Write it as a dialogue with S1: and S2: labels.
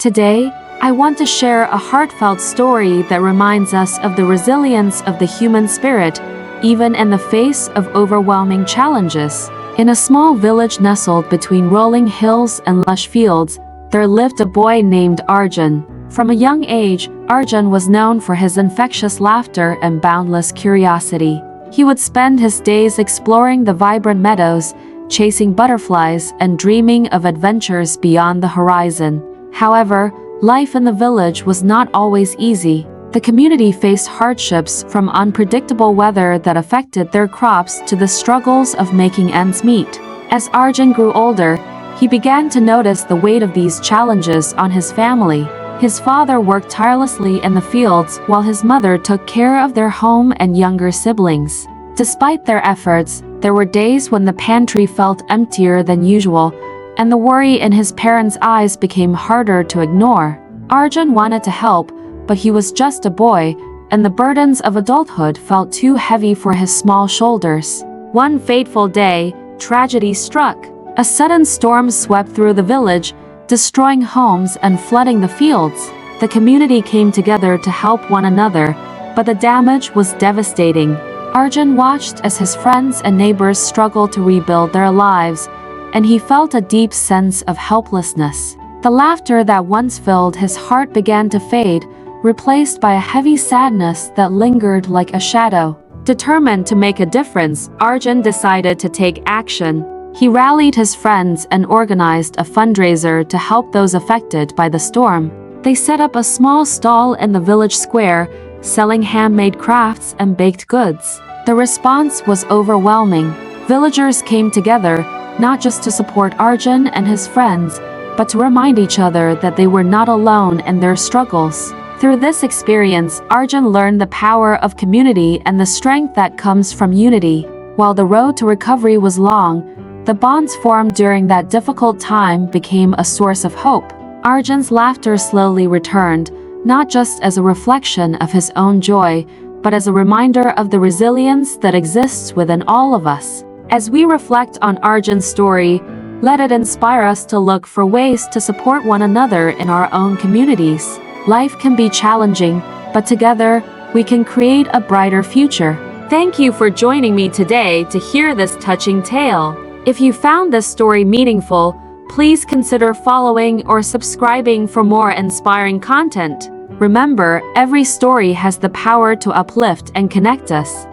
S1: Today, I want to share a heartfelt story that reminds us of the resilience of the human spirit, even in the face of overwhelming challenges. In a small village nestled between rolling hills and lush fields, there lived a boy named Arjun. From a young age, Arjun was known for his infectious laughter and boundless curiosity. He would spend his days exploring the vibrant meadows, chasing butterflies, and dreaming of adventures beyond the horizon. However, life in the village was not always easy. The community faced hardships from unpredictable weather that affected their crops to the struggles of making ends meet. As Arjun grew older, he began to notice the weight of these challenges on his family. His father worked tirelessly in the fields while his mother took care of their home and younger siblings. Despite their efforts, there were days when the pantry felt emptier than usual, and the worry in his parents' eyes became harder to ignore. Arjun wanted to help, but he was just a boy, and the burdens of adulthood felt too heavy for his small shoulders. One fateful day, tragedy struck. A sudden storm swept through the village, destroying homes and flooding the fields. The community came together to help one another, but the damage was devastating. Arjun watched as his friends and neighbors struggled to rebuild their lives, and he felt a deep sense of helplessness. The laughter that once filled his heart began to fade, replaced by a heavy sadness that lingered like a shadow. Determined to make a difference, Arjun decided to take action. He rallied his friends and organized a fundraiser to help those affected by the storm. They set up a small stall in the village square, selling handmade crafts and baked goods. The response was overwhelming. Villagers came together, not just to support Arjun and his friends, but to remind each other that they were not alone in their struggles. Through this experience, Arjun learned the power of community and the strength that comes from unity. While the road to recovery was long, the bonds formed during that difficult time became a source of hope. Arjun's laughter slowly returned, not just as a reflection of his own joy, but as a reminder of the resilience that exists within all of us. As we reflect on Arjun's story, let it inspire us to look for ways to support one another in our own communities. Life can be challenging, but together, we can create a brighter future. Thank you for joining me today to hear this touching tale. If you found this story meaningful, please consider following or subscribing for more inspiring content. Remember, every story has the power to uplift and connect us.